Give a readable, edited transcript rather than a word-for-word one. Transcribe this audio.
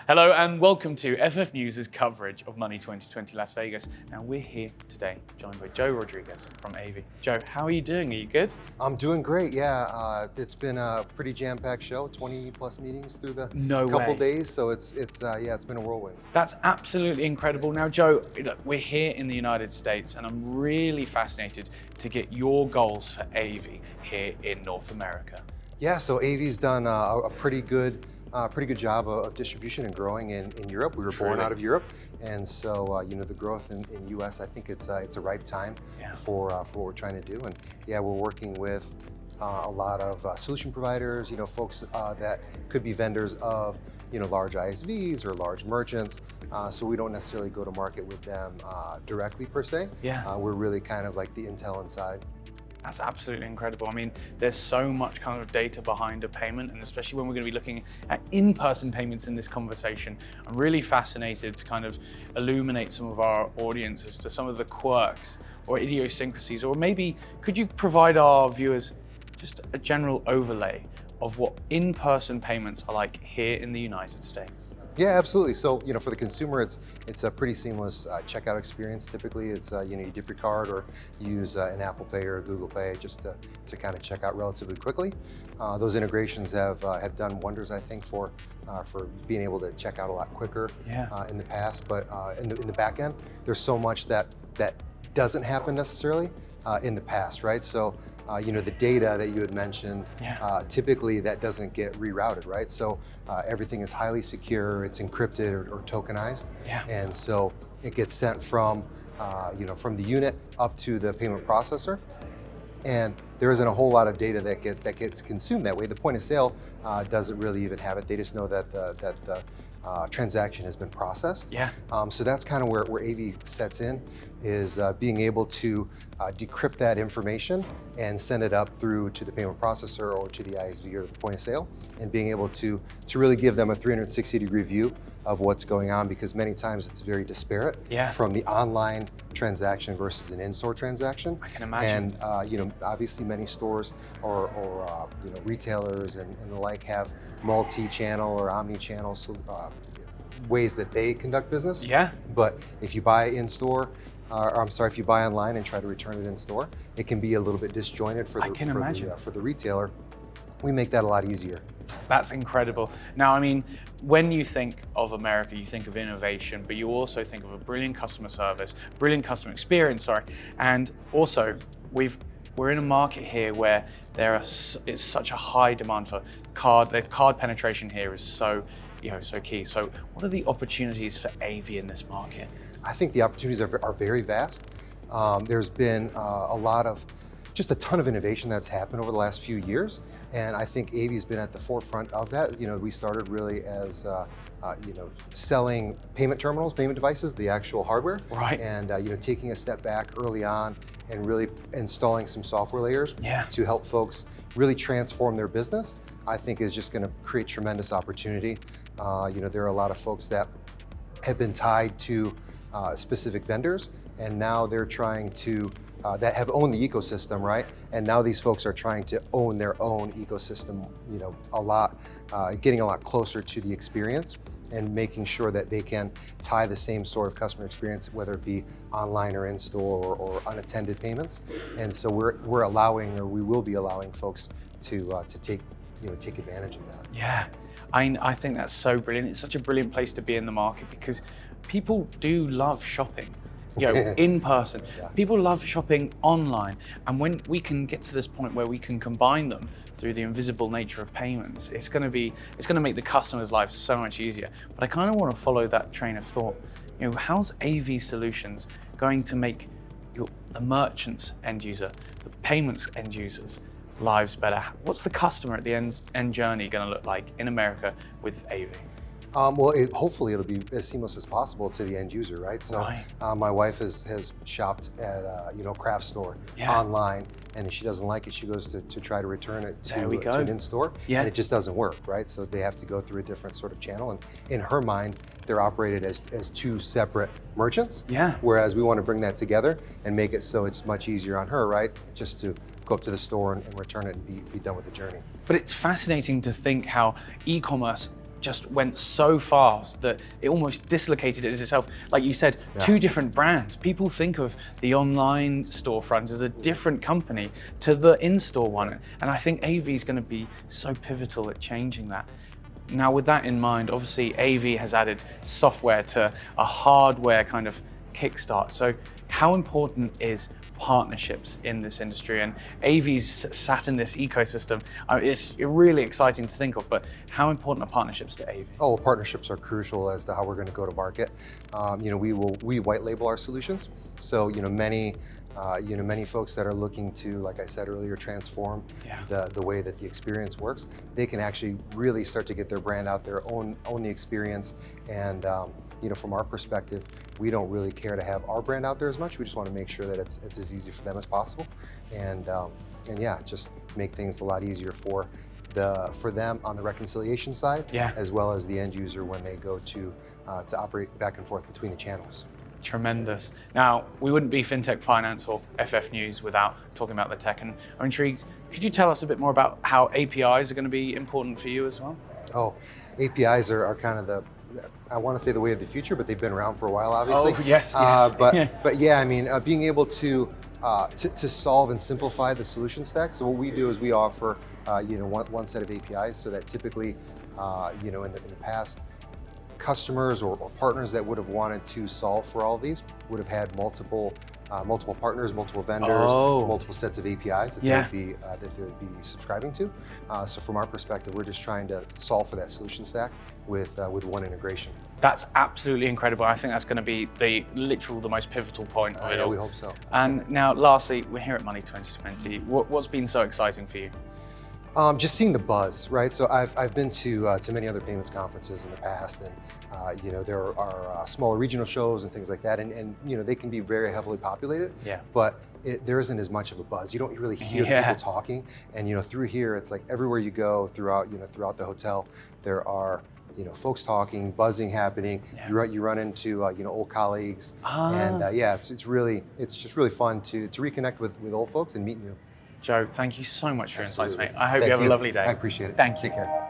Hello and welcome to FF News' coverage of Money 2020 Las Vegas. Now we're here today joined by Joe Rodriguez from Aevi. Joe, how are you doing? Are you good? I'm doing great, yeah. It's been a pretty jam-packed show, 20 plus meetings through the couple days, so it's been a whirlwind. That's absolutely incredible. Now Joe, look, we're here in the United States and I'm really fascinated to get your goals for Aevi here in North America. Yeah, so Aevi's done a pretty good job of distribution and growing in Europe. We were born out of Europe, and so the growth in US, I think it's a ripe time for what we're trying to do. And yeah, we're working with a lot of solution providers, folks that could be vendors of large ISVs or large merchants. So we don't necessarily go to market with them directly per se. We're really kind of like the intel inside. That's absolutely incredible. I mean, there's so much kind of data behind a payment, and especially when we're going to be looking at in-person payments in this conversation, I'm really fascinated to kind of illuminate some of our audience as to some of the quirks or idiosyncrasies, or maybe could you provide our viewers just a general overlay of what in-person payments are like here in the United States? Yeah, absolutely. So, for the consumer, it's a pretty seamless checkout experience. Typically, it's you dip your card or use an Apple Pay or a Google Pay just to kind of check out relatively quickly. Those integrations have done wonders, I think, for being able to check out a lot quicker in the past. But in the back end, there's so much that doesn't happen necessarily in the past, right? So, the data that you had mentioned, typically that doesn't get rerouted, right? So everything is highly secure, it's encrypted or tokenized. And so it gets sent from the unit up to the payment processor. And there isn't a whole lot of data that gets consumed that way. The point of sale doesn't really even have it. They just know that the transaction has been processed. So that's kind of where Aevi sets in, is being able to decrypt that information and send it up through to the payment processor or to the ISV or the point of sale, and being able to really give them a 360-degree view of what's going on, because many times it's very disparate from the online transaction versus an in-store transaction. I can imagine. And obviously many stores or retailers and the like have multi-channel or omni-channel ways that they conduct business. But if you buy in-store, if you buy online and try to return it in store, it can be a little bit disjointed for the retailer. We make that a lot easier. That's incredible. Now, I mean, when you think of America, you think of innovation, but you also think of a brilliant customer service, brilliant customer experience, and also we're in a market here where it's such a high demand for card. The card penetration here is so key. So what are the opportunities for Aevi in this market? I think the opportunities are very vast. There's been just a ton of innovation that's happened over the last few years. And I think Aevi's been at the forefront of that. We started really as selling payment terminals, payment devices, the actual hardware. And taking a step back early on and really installing some software layers to help folks really transform their business, I think is just going to create tremendous opportunity. There are a lot of folks that have been tied to specific vendors, and now they're trying to that have owned the ecosystem, right? And now these folks are trying to own their own ecosystem, getting a lot closer to the experience and making sure that they can tie the same sort of customer experience, whether it be online or in store or unattended payments. And so we're allowing, or we will be allowing folks to take advantage of that. I think that's so brilliant. It's such a brilliant place to be in the market, because people do love shopping. In person. People love shopping online, and when we can get to this point where we can combine them through the invisible nature of payments, it's going to make the customer's life so much easier. But I kind of want to follow that train of thought. How's Aevi Solutions going to make the merchant's end user, the payments end users' lives better? What's the customer at the end journey going to look like in America with Aevi? Hopefully it'll be as seamless as possible to the end user, right? So my wife has shopped at a craft store online, and if she doesn't like it, she goes to try to return it to an in-store, and it just doesn't work, right? So they have to go through a different sort of channel, and in her mind, they're operated as two separate merchants, whereas we want to bring that together and make it so it's much easier on her, right? Just to go up to the store and return it and be done with the journey. But it's fascinating to think how e-commerce just went so fast that it almost dislocated it as itself. Like you said, two different brands. People think of the online storefront as a different company to the in-store one. And I think Aevi is going to be so pivotal at changing that. Now, with that in mind, obviously Aevi has added software to a hardware kind of kickstart. So how important is partnerships in this industry? And Aevi's sat in this ecosystem. It's really exciting to think of, but how important are partnerships to Aevi? Oh, well, partnerships are crucial as to how we're going to go to market. We white label our solutions. So many folks that are looking to, like I said earlier, transform the way that the experience works, they can actually really start to get their brand out there, own the experience, and from our perspective, we don't really care to have our brand out there as much. We just want to make sure that it's as easy for them as possible, and just make things a lot easier for them on the reconciliation side, as well as the end user when they go to operate back and forth between the channels. Tremendous. Now, we wouldn't be Fintech Finance or FF News without talking about the tech, and I'm intrigued. Could you tell us a bit more about how APIs are going to be important for you as well? Oh, APIs are kind of I want to say the way of the future, but they've been around for a while, obviously. Oh, yes. But yeah, I mean, being able to solve and simplify the solution stack. So what we do is we offer, one set of APIs, so that typically, in the past, customers or partners that would have wanted to solve for all of these would have had multiple partners, multiple vendors, multiple sets of APIs that they would be subscribing to. So from our perspective, we're just trying to solve for that solution stack with one integration. That's absolutely incredible. I think that's going to be the most pivotal point of it all. We hope so. And now, lastly, we're here at Money 2020. What's been so exciting for you? Just seeing the buzz, right? So I've been to many other payments conferences in the past, and there are smaller regional shows and things like that, and they can be very heavily populated. But there isn't as much of a buzz. You don't really hear people talking, and through here, it's like everywhere you go throughout the hotel, there are folks talking, buzzing happening. You run into old colleagues, and it's just really fun to reconnect with old folks and meet new. Joe, thank you so much for your insights, mate. I hope you have a lovely day. I appreciate it. Thank you. Take care.